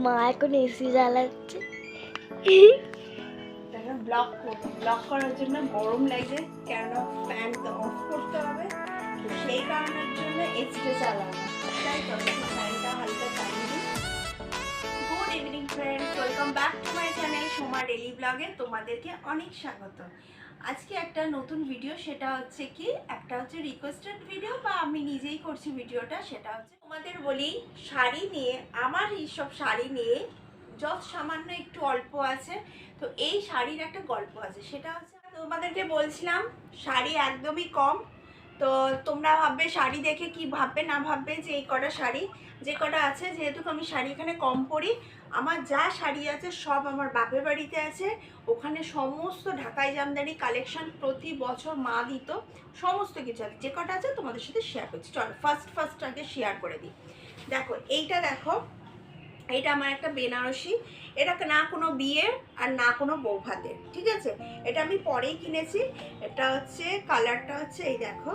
মা এখন AC জ্বালাচ্ছে। Block করবো, ব্লক করার জন্য গরম লাগে, কেন ফ্যান তো অফ করতে হবে, তো সেই কারণের জন্য এসিটা চালানো। তাই তো ফ্যানটা হালকা চালিয়ে দিই। Good evening friends, welcome back to my channel Soma daily ব্লগে তোমাদেরকে অনেক স্বাগত। আজকে একটা নতুন ভিডিও, সেটা হচ্ছে কি একটা হচ্ছে রিকোয়েস্টেড ভিডিও, বা আমি নিজেই করছি ভিডিওটা। সেটা হচ্ছে তোমাদের বলি শাড়ি নিয়ে, আমার এইসব শাড়ি নিয়ে যত সামান্য একটু অল্প আছে, তো এই শাড়ির একটা গল্প আছে। সেটা হচ্ছে তোমাদেরকে বলছিলাম শাড়ি একদমই কম। তো তোমরা ভাববে শাড়ি দেখে কি ভাববে না ভাববে যে এই কটা শাড়ি যে কটা আছে, যেহেতু আমি শাড়ি এখানে কম পরি, আমার যা শাড়ি আছে সব আমার বাপের বাড়িতে আছে। ওখানে সমস্ত ঢাকাই জামদানি কালেকশন প্রতি বছর মা দিত, সমস্ত কিছু আছে। যে কটা আছে তোমাদের সাথে শেয়ার করছি, চলো ফার্স্ট আগে শেয়ার করে দিই। দেখো এইটা, দেখো এটা আমার একটা বেনারসি, এটা না কোনো বিয়ের আর না কোনো বৌভাতের, ঠিক আছে। এটা আমি পরেই কিনেছি। এটা হচ্ছে কালারটা হচ্ছে এই দেখো,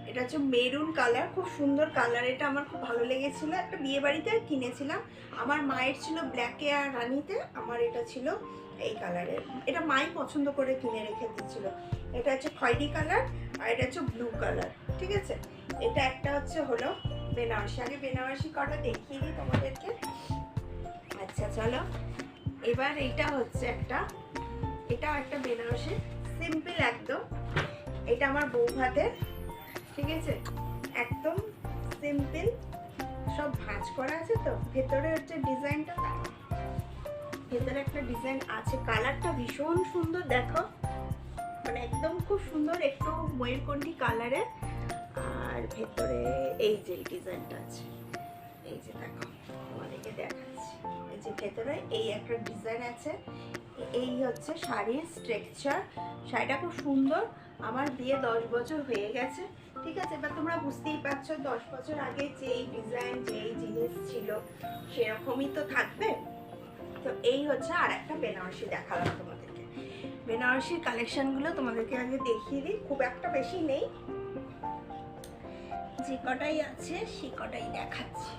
এটা হচ্ছে মেরুন কালার, খুব সুন্দর কালার। এটা আমার খুব ভালো লেগেছিল, একটা বিয়ে বাড়িতে কিনেছিলাম। আমার মায়ের ছিল ব্ল্যাকে আর রানিতে, আমার এটা ছিল এই কালারের। এটা মাই পছন্দ করে কিনে রেখে দিয়েছিল। এটা হচ্ছে খয়েরি কালার আর এটা হচ্ছে ব্লু কালার, ঠিক আছে। এটা একটা হচ্ছে হলো বেনারসি। আগে বেনারসি কটা দেখিয়ে দিই তোমাদেরকে। আচ্ছা চলো, এবার এইটা হচ্ছে একটা, এটাও একটা বেনারসি, সিম্পল একদম। এটা আমার বউ ভাতের, ঠিক আছে, একদম সিম্পল, সব ভাঁজ করা আছে। তো ভেতরে হচ্ছে ডিজাইনটা, ভেতরে একটা ডিজাইন আছে। কালারটা ভীষণ সুন্দর, দেখো মানে একদম খুব সুন্দর, একটু ময়ূরকণ্ঠী কালারের। আর ভেতরে এই যে ডিজাইনটা আছে, এই যে দেখো তোমাদেরকে দেখাচ্ছি, এই যে ভেতরে এই একটা ডিজাইন আছে। এই হচ্ছে শাড়ির স্ট্রাকচার। শাড়িটা খুব সুন্দর। আমার বিয়ে 10 বছর হয়ে গেছে, ঠিক আছে। এবার তোমরা বুঝতেই পারছো 10 বছর আগে যে এই ডিজাইন, যে এই জিনিস ছিল, সেরকমই তো থাকবে। তো এই হচ্ছে আর একটা বেনারসি দেখালাম তোমাদেরকে। বেনারসির কালেকশনগুলো তোমাদেরকে আগে দেখিয়ে দিই, খুব একটা বেশি নেই, যে কটাই আছে সে কটাই দেখাচ্ছি।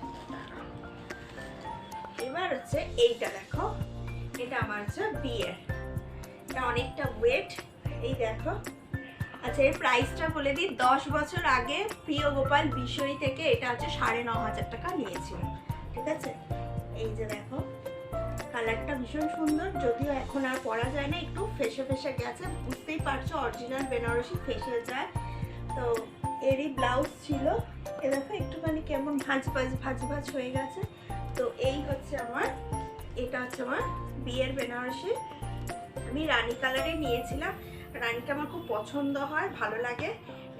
এবার হচ্ছে এইটা দেখো, এটা আমার হচ্ছে বিয়ের, এটা অনেকটা ওয়েট, এই দেখো। আচ্ছা এর প্রাইসটা বলে দিই, 10 বছর আগে প্রিয় গোপাল বিষয় থেকে এটা হচ্ছে 9,500 টাকা নিয়েছিল, ঠিক আছে। এই যে দেখো কালারটা ভীষণ সুন্দর, যদিও এখন আর পরা যায় না, একটু ফেসে ফেসে গেছে, বুঝতেই পারছো অরিজিনাল বেনারসি ফেসে যায়। তো এরই ব্লাউজ ছিল, এ দেখো একটুখানি কেমন ভাঁজ ভাঁজ হয়ে গেছে। তো এই হচ্ছে আমার, এটা হচ্ছে আমার বিয়ের বেনারসি। আমি রানী কালারে নিয়েছিলাম, রানীটা আমার খুব পছন্দ হয়, ভালো লাগে।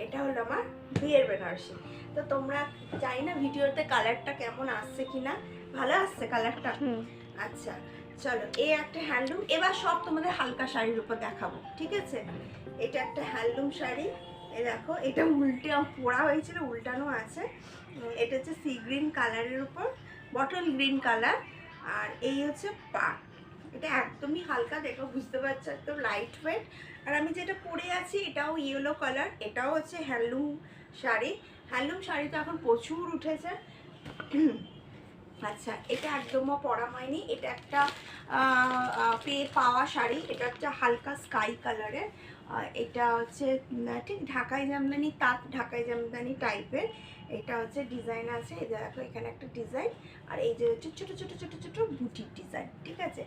এটা হলো আমার বিয়ের বেনারসি। তো তোমরা জানি না ভিডিওতে কালারটা কেমন আসছে কিনা, ভালো আসছে কালারটা? আচ্ছা চলো, এই একটা হ্যান্ডলুম। এবার সব তোমাদের হালকা শাড়ির উপর দেখাবো, ঠিক আছে। এটা একটা হ্যান্ডলুম শাড়ি, এই দেখো এটা উল্টে পোড়া হয়েছিল, উল্টানো আছে। এটা হচ্ছে সি গ্রিন কালারের উপর, বটল গ্রিন কালার। আর এই হচ্ছে পাড়, এটা একদমই হালকা, দেখো বুঝতে পারছো একদম লাইট ওয়েট। আর আমি যেটা পরে আছি এটাও ইয়েলো কালার, এটাও হচ্ছে হ্যান্ডলুম শাড়ি। হ্যান্ডলুম শাড়ি তো এখন প্রচুর উঠেছে। আচ্ছা এটা একদমও পরা হয়নি, এটা একটা পেয়ে পাওয়া শাড়ি, এটা হচ্ছে হালকা স্কাই কালারের। এটা হচ্ছে ঠিক ঢাকাই জামদানি, তাঁত ঢাকাই জামদানি টাইপের। এটা হচ্ছে ডিজাইন আছে, এই দেখো এখানে একটা ডিজাইন, আর এই যে হচ্ছে ছোটো ছোটো ছোটো ছোটো বুটির ডিজাইন, ঠিক আছে।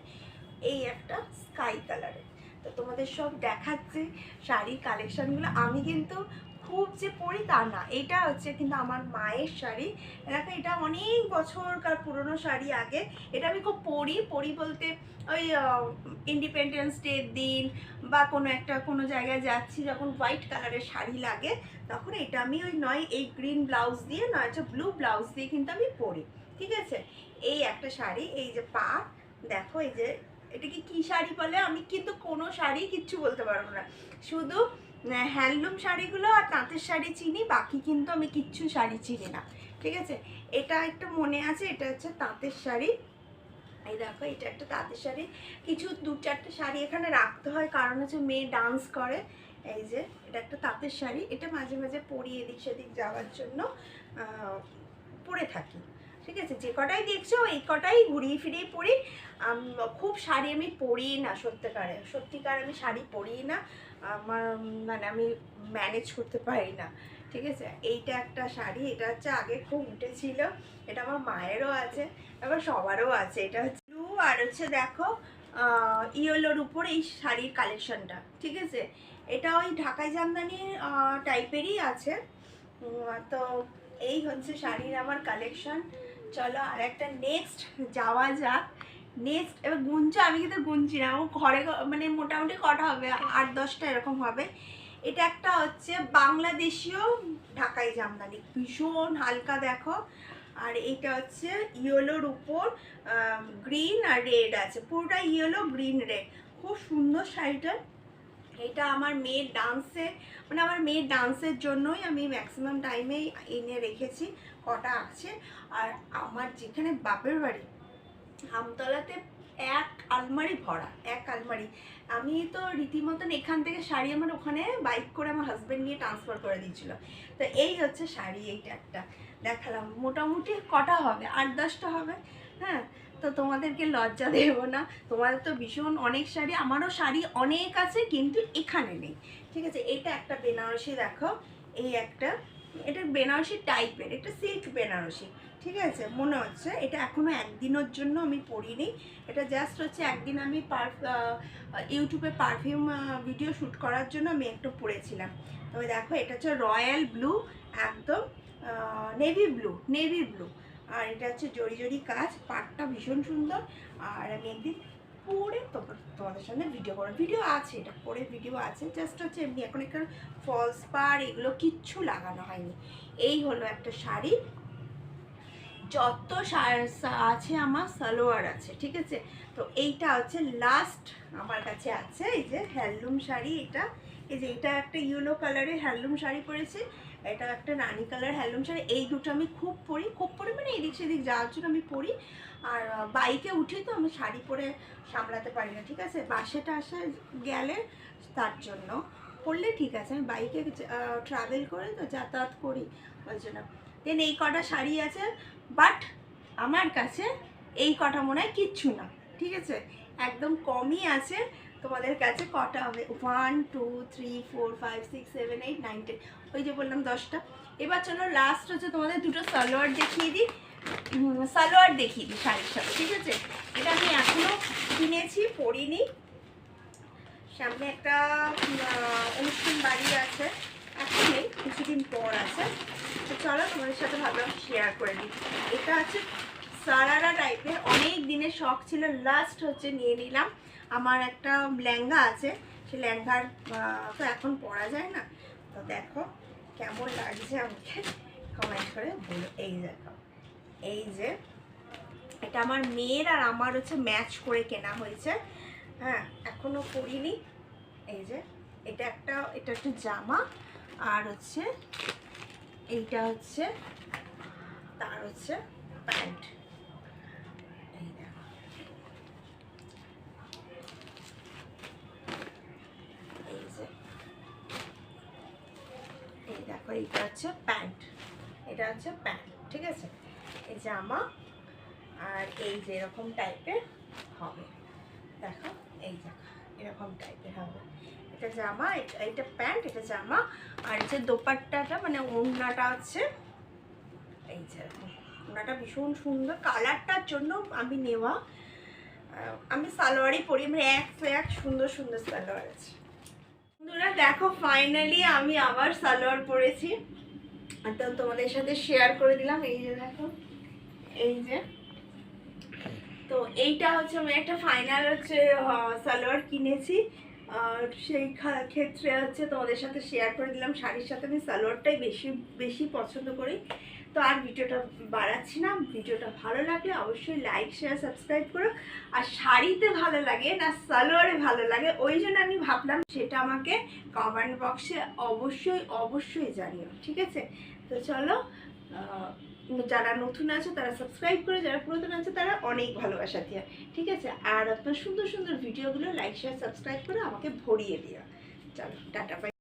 এই একটা স্কাই কালারের। তো তোমাদের সব দেখাচ্ছি শাড়ির কালেকশানগুলো। আমি কিন্তু খুব যে পরি তা না, এটা হচ্ছে কিন্তু আমার মায়ের শাড়ি। দেখো এটা অনেক বছরকার পুরনো শাড়ি আগে, এটা আমি খুব পরি বলতে ওই ইন্ডিপেন্ডেন্স ডের দিন বা কোনো জায়গায় যাচ্ছি, যখন হোয়াইট কালারের শাড়ি লাগে, তখন এটা আমি ওই নয় এই গ্রিন ব্লাউজ দিয়ে, নয় হচ্ছে ব্লু ব্লাউজ দিয়ে কিন্তু আমি পরি, ঠিক আছে। এই একটা শাড়ি, এই যে পা দেখো, এই যে এটাকে কি শাড়ি বলে আমি কিন্তু কোনো শাড়ি কিচ্ছু বলতে পারবো না, শুধু হ্যান্ডলুম শাড়িগুলো আর তাঁতের শাড়ি চিনি, বাকি কিন্তু আমি কিচ্ছু শাড়ি চিনি না, ঠিক আছে। এটা একটা মনে আছে, এটা হচ্ছে তাঁতের শাড়ি। এই দেখো এটা একটা তাঁতের শাড়ি, কিছু 2-4টে শাড়ি এখানে রাখতে হয়, কারণ হচ্ছে মেয়ে ডান্স করে। এই যে এটা একটা তাঁতের শাড়ি, এটা মাঝে মাঝে পরিয়ে এদিক সেদিক যাওয়ার জন্য পরে থাকি, ঠিক আছে, যে কটাই দেখছো এই কটাই ঘুরিয়ে ফিরিয়ে পরি। খুব শাড়ি আমি পরি না, সত্যিকার আমি শাড়ি পরি না, আমার মানে আমি ম্যানেজ করতে পারি না। ঠিক আছে, এইটা একটা শাড়ি, এটা হচ্ছে আগে খুব উঠেছিল, এটা আমার মায়েরও আছে, আবার সবারও আছে। এটা হচ্ছে ব্লু আর হচ্ছে দেখো ইয়েলোর উপর এই শাড়ির কালেকশনটা। ঠিক আছে, এটা ওই ঢাকাই জামদানি টাইপেরই আছে। তো এই হচ্ছে শাড়ির আমার কালেকশন। চলো আর একটা নেক্সট যাওয়া যাক। নেক্সট এবার গুনছো, আমি কিন্তু গুনছি না, ও ঘরে মানে মোটামুটি কটা হবে, 8-10টা এরকম হবে। এটা একটা হচ্ছে বাংলাদেশীয় ঢাকাই জামদানি, ভীষণ হালকা দেখো। আর এইটা হচ্ছে ইয়েলোর উপর গ্রিন আর রেড আছে, পুরোটা ইয়েলো গ্রিন রেড, খুব সুন্দর শাড়িটা। এটা আমার মেয়ের ডান্সে, মানে আমার মেয়ের ডান্সের জন্যই আমি ম্যাক্সিমাম টাইমেই এনে রেখেছি, কটা আছে। আর আমার যেখানে বাপের বাড়ি আমতলাতে এক আলমারি ভরা, এক আলমারি। আমি তো রীতিমতন এখান থেকে শাড়ি আমার ওখানে বাইক করে আমার হাজব্যান্ড নিয়ে ট্রান্সফার করে দিয়েছিল। তো এই হচ্ছে শাড়ি, এইটা একটা দেখালাম। মোটামুটি কটা হবে, 8-10টা হবে। হ্যাঁ, তো তোমাদেরকে লজ্জা দেবো না, তোমাদের তো ভীষণ অনেক শাড়ি, আমারও শাড়ি অনেক আছে কিন্তু এখানে নেই। ঠিক আছে, এটা একটা বেনারসি দেখো, এই একটা, এটা বেনারসি টাইপের, এটা সিল্ক বেনারসি। ঠিক আছে, মনে হচ্ছে এটা এখনও একদিনের জন্য আমি পরিনি, এটা জাস্ট হচ্ছে একদিন আমি ইউটিউবে পারফিউম ভিডিও শ্যুট করার জন্য আমি একটু পরেছিলাম। তবে দেখো এটা হচ্ছে রয়্যাল ব্লু, একদম নেভি ব্লু। আর এটা হচ্ছে জড়ি জড়ি কাজ, পাটটা ভীষণ সুন্দর। আর আমি একদিন পরে তোমাদের সামনে ভিডিও আছে, এটা পরে ভিডিও আছে, জাস্ট হচ্ছে এমনি, এখন একটা ফলস পার এগুলো কিচ্ছু লাগানো হয়নি। এই হলো একটা শাড়ি। যত আছে আমার সালোয়ার আছে। ঠিক আছে, তো এইটা হচ্ছে লাস্ট আমার কাছে আছে, এই যে হ্যান্ডলুম শাড়ি। এটা এই যে এটা একটা ইয়েলো কালারের হ্যান্ডলুম শাড়ি পরেছি, এটা একটা রানি কালার হ্যান্ডলুম শাড়ি। এই দুটো আমি খুব পরি মানে এদিক সেদিক যাওয়ার জন্য আমি পরি। আর বাইকে উঠি তো আমি শাড়ি পরে সামলাতে পারি না। ঠিক আছে, বাসেটা আসে গেলে তার জন্য পরলে ঠিক আছে, আমি বাইকে ট্রাভেল করে তো যাতায়াত করি ওই জন্য। দেন এই কটা শাড়ি আছে, বাট আমার কাছে এই কটা মনে হয় কিচ্ছু না। ঠিক আছে, একদম কমই আছে। তোমাদের কাছে কটা হবে, 1 2 3 4 5 6 7 8 9 10, ওই যে বললাম 10টা। এবার চলো লাস্ট হচ্ছে তোমাদের দুটো সালোয়ার দেখিয়ে দিই, শাড়ির সাথে। ঠিক আছে, এটা আমি এখনও কিনেছি, পরিনি, সামনে একটা অনুষ্ঠান বাড়ি আছে, এখন নেই, কিছুদিন পর আছে। তো চলো তোমাদের সাথে ভাবলাম শেয়ার করে দিই। এটা হচ্ছে সারারা টাইপের, অনেক দিনের শখ ছিল, লাস্ট হচ্ছে নিয়ে নিলাম। আমার একটা লেহেঙ্গা আছে, সে লেহেঙ্গার তো এখন পরা যায় না, তো দেখো কেমন লাগছে আমাকে কমেন্ট করে বলো। এই দেখো, এই যে এটা আমার মেয়ের আর আমার হচ্ছে ম্যাচ করে কেনা হয়েছে। হ্যাঁ, এখনও পরিনি। এই যে এটা একটা জামা, আর হচ্ছে এইটা হচ্ছে তার হচ্ছে প্যান্ট। এই দেখো, এই যে এই দেখো, এইটা হচ্ছে প্যান্ট, এটা হচ্ছে প্যান্ট। ঠিক আছে, এই জামা, আর এই যে এরকম টাইপের হবে, দেখো এই দেখো এরকম টাইপের হবে। এটা জামা, এটা প্যান্ট, এটা জামা। আর যে দোপাট্টাটা মানে ওড়নাটা হচ্ছে এই যে ওড়নাটা ভীষণ সুন্দর, কালারটার জন্য আমি নেওয়া। আমি সালোয়ারই পরি, মানে এক সুন্দর সুন্দর সালোয়ার আছে। বন্ধুরা দেখো, ফাইনালি আমি আবার সালোয়ার পরেছি, তো তোমাদের সাথে শেয়ার করে দিলাম। এই যে দেখো, এই যে, তো এইটা হচ্ছে আমি একটা ফাইনাল হচ্ছে সালোয়ার কিনেছি, আর সেই ক্ষেত্রে হচ্ছে তোমাদের সাথে শেয়ার করে দিলাম। শাড়ির সাথে আমি সালোয়ারটাই বেশি পছন্দ করি। তো আর ভিডিওটা বাড়াচ্ছি না, ভিডিওটা ভালো লাগলে অবশ্যই লাইক শেয়ার সাবস্ক্রাইব করো। আর শাড়িতে ভালো লাগে না সালোয়ারে ভালো লাগে, ওই জন্য আমি ভাবলাম সেটা আমাকে কমেন্ট বক্সে অবশ্যই জানিও। ঠিক আছে, তো চলো, যারা নতুন আছে তারা সাবস্ক্রাইব করে, যারা পুরাতন আছে তারা অনেক ভালোবাসা দিয়ে। ঠিক আছে, আর আপনার সুন্দর সুন্দর ভিডিওগুলো লাইক শেয়ার সাবস্ক্রাইব করে আমাকে ভরিয়ে দিও। চলো টাটা।